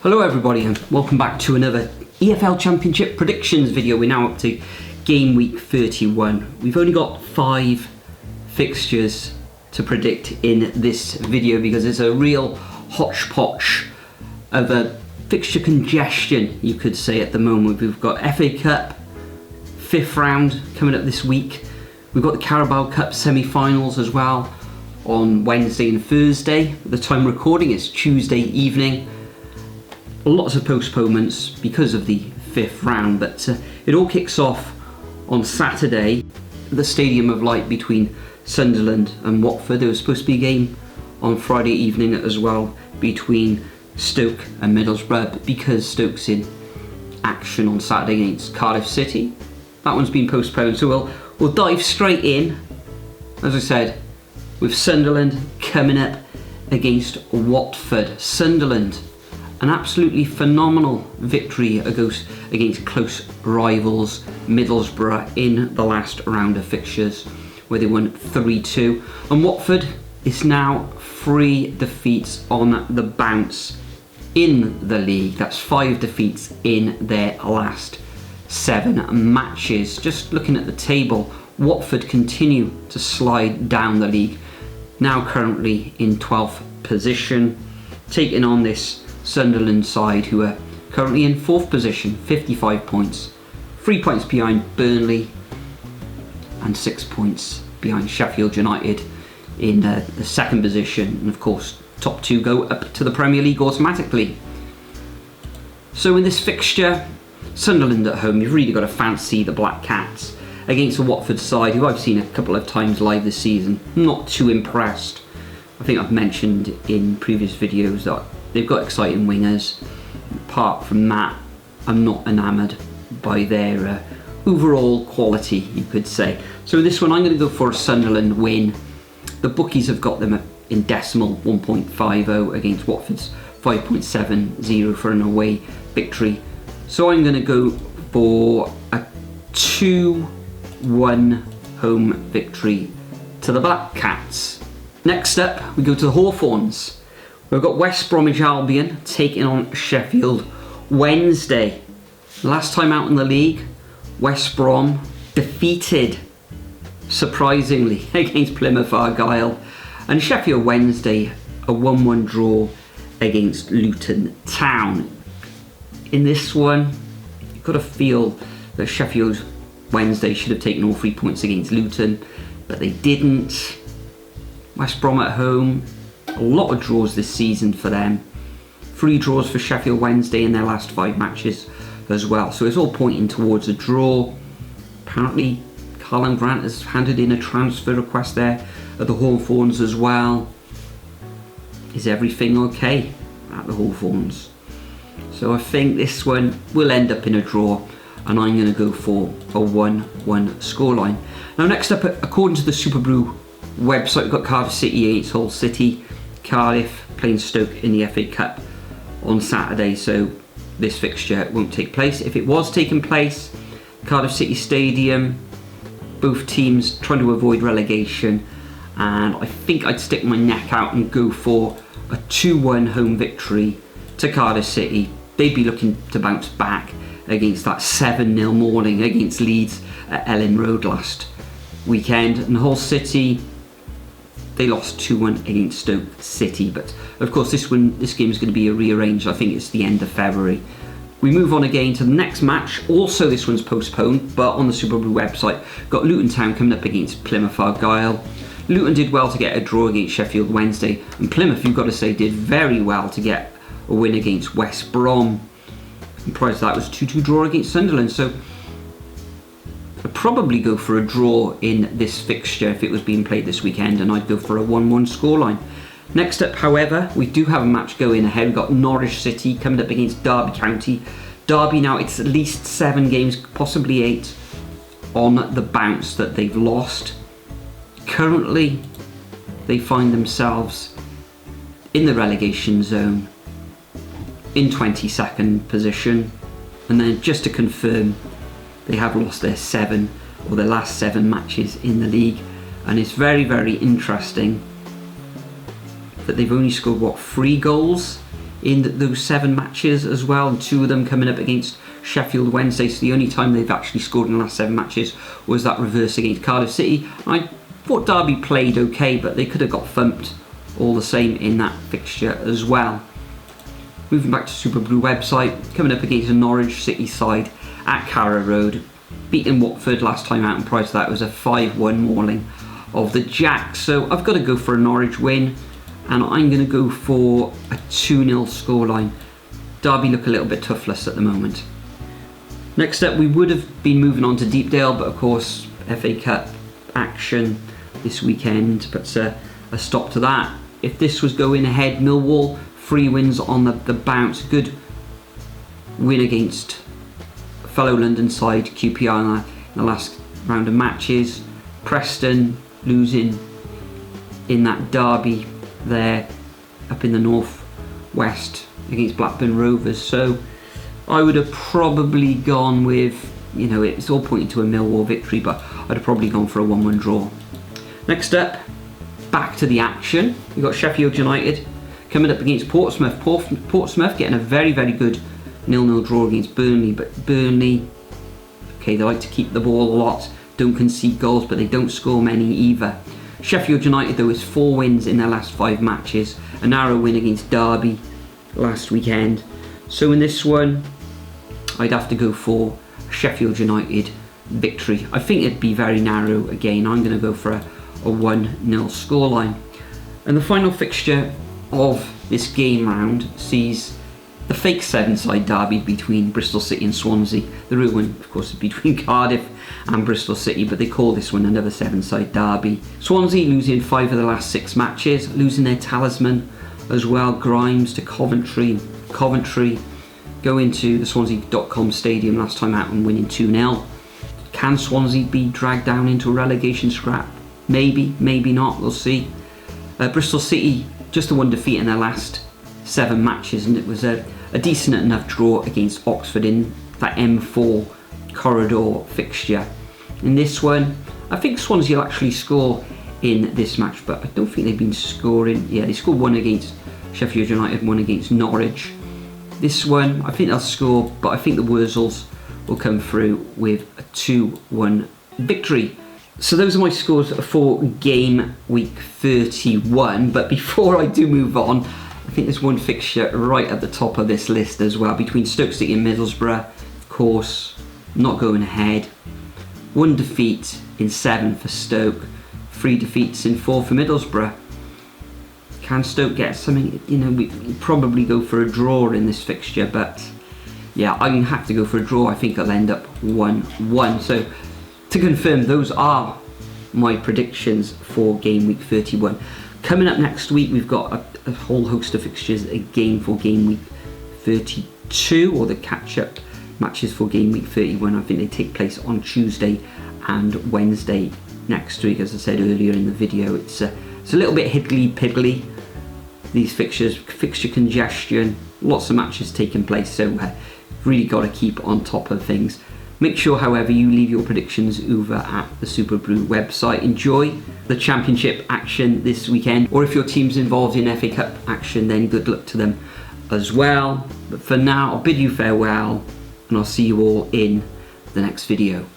Hello everybody and welcome back to another EFL Championship predictions video. We're now up to game week 31. We've only got 5 fixtures to predict in this video because it's a real hodgepodge of a fixture congestion, you could say, at the moment. We've got FA Cup 5th round coming up this week. We've got the Carabao Cup semi-finals as well on Wednesday and Thursday. At the time recording, it's Tuesday evening. Lots of postponements because of the 5th round, but it all kicks off on Saturday at the Stadium of Light between Sunderland and Watford. There was supposed to be a game on Friday evening as well between Stoke and Middlesbrough, but because Stoke's in action on Saturday against Cardiff City, that one's been postponed. So we'll dive straight in, as I said, with Sunderland coming up against Watford. Sunderland, an absolutely phenomenal victory against close rivals Middlesbrough in the last round of fixtures, where they won 3-2. And Watford is now 3 defeats on the bounce in the league. That's 5 defeats in their last 7 matches. Just looking at the table, Watford continue to slide down the league, now currently in 12th position, taking on this Sunderland side who are currently in 4th position, 55 points, 3 points behind Burnley and 6 points behind Sheffield United in the 2nd position. And of course, top 2 go up to the Premier League automatically. So in this fixture, Sunderland at home, you've really got to fancy the Black Cats against a Watford side who I've seen a couple of times live this season. Not too impressed. I think I've mentioned in previous videos that they've got exciting wingers. Apart from that, I'm not enamoured by their overall quality, you could say. So this one, I'm going to go for a Sunderland win. The bookies have got them in decimal 1.50 against Watford's 5.70 for an away victory. So I'm going to go for a 2-1 home victory to the Black Cats. Next up, we go to the Hawthorns. We've got West Bromwich Albion taking on Sheffield Wednesday. Last time out in the league, West Brom defeated, surprisingly, against Plymouth Argyle. And Sheffield Wednesday, a 1-1 draw against Luton Town. In this one, you've got to feel that Sheffield Wednesday should have taken all 3 points against Luton, but they didn't. West Brom at home, a lot of draws this season for them. 3 draws for Sheffield Wednesday in their last 5 matches as well. So it's all pointing towards a draw. Apparently, Carlan Grant has handed in a transfer request there at the Hawthorns as well. Is everything okay at the Hawthorns? So I think this one will end up in a draw, and I'm going to go for a 1-1 scoreline. Now next up, according to the Superbru website, we've got Cardiff City against Hull City. Cardiff playing Stoke in the FA Cup on Saturday, so this fixture won't take place. If it was taking place, Cardiff City Stadium, both teams trying to avoid relegation, and I think I'd stick my neck out and go for a 2-1 home victory to Cardiff City. They'd be looking to bounce back against that 7-0 morning against Leeds at Ellen Road last weekend. And Hull City, they lost 2-1 against Stoke City, but of course this game is going to be rearranged. I think it's the end of February. We move on again to the next match. Also this one's postponed, but on the Superbru website, got Luton Town coming up against Plymouth Argyle. Luton did well to get a draw against Sheffield Wednesday, and Plymouth, you've got to say, did very well to get a win against West Brom. And prior to that was 2-2 draw against Sunderland. So I'd probably go for a draw in this fixture if it was being played this weekend, and I'd go for a 1-1 scoreline. Next up, however, we do have a match going ahead. We've got Norwich City coming up against Derby County. Derby now, it's at least 7 games, possibly 8, on the bounce that they've lost. Currently, they find themselves in the relegation zone in 22nd position. And then just to confirm, they have lost their last 7 matches in the league, and it's very, very interesting that they've only scored 3 goals in those 7 matches as well, and 2 of them coming up against Sheffield Wednesday. So the only time they've actually scored in the last 7 matches was that reverse against Cardiff City. I thought Derby played okay, but they could have got thumped all the same in that fixture as well. Moving back to Superbru website, coming up against a Norwich City side at Carrow Road, beating Watford last time out, and prior to that it was a 5-1 mauling of the Jacks. So I've got to go for a Norwich win, and I'm going to go for a 2-0 scoreline. Derby look a little bit toothless at the moment. Next up, we would have been moving on to Deepdale, but of course FA Cup action this weekend puts a stop to that. If this was going ahead, Millwall 3 wins on the bounce. Good win against fellow London side QPR in the last round of matches. Preston losing in that derby there up in the north west against Blackburn Rovers. So I would have probably gone with, you know, it's all pointing to a Millwall victory, but I'd have probably gone for a 1-1 draw. Next up, back to the action. We've got Sheffield United coming up against Portsmouth. Portsmouth getting a very, very good 0-0 draw against Burnley, but Burnley, okay, they like to keep the ball a lot, don't concede goals, but they don't score many either. Sheffield United, though, is 4 wins in their last 5 matches, a narrow win against Derby last weekend. So in this one, I'd have to go for a Sheffield United victory. I think it'd be very narrow again. I'm going to go for a 1-0 scoreline. And the final fixture of this game round sees the fake 7-side derby between Bristol City and Swansea. The real one, of course, is between Cardiff and Bristol City, but they call this one another 7-side derby. Swansea losing 5 of the last 6 matches, losing their talisman as well, Grimes, to Coventry. Coventry going to the Swansea.com stadium last time out and winning 2-0. Can Swansea be dragged down into a relegation scrap? Maybe, maybe not, we'll see. Bristol City, just the 1 defeat in their last 7 matches, and it was a decent enough draw against Oxford in that M4 corridor fixture. In this one, I think Swansea will actually score in this match, but I don't think they've been scoring. Yeah, they scored 1 against Sheffield United, 1 against Norwich. This one, I think they'll score, but I think the Wurzels will come through with a 2-1 victory. So those are my scores for game week 31, but before I do move on, I think there's one fixture right at the top of this list as well, between Stoke City and Middlesbrough. Of course, not going ahead. 1 defeat in 7 for Stoke, 3 defeats in 4 for Middlesbrough. Can Stoke get something? You know, we probably go for a draw in this fixture, but yeah, I'm going to have to go for a draw. I think it'll end up 1-1. So to confirm, those are my predictions for game week 31. Coming up next week, we've got a whole host of fixtures again for game week 32, or the catch-up matches for game week 31. I think they take place on Tuesday and Wednesday next week. As I said earlier in the video, it's a little bit higgly-piggly, these fixtures, fixture congestion, lots of matches taking place, so really got to keep on top of things. Make sure, however, you leave your predictions over at the Superbru website. Enjoy the championship action this weekend, or if your team's involved in FA Cup action, then good luck to them as well. But for now, I'll bid you farewell, and I'll see you all in the next video.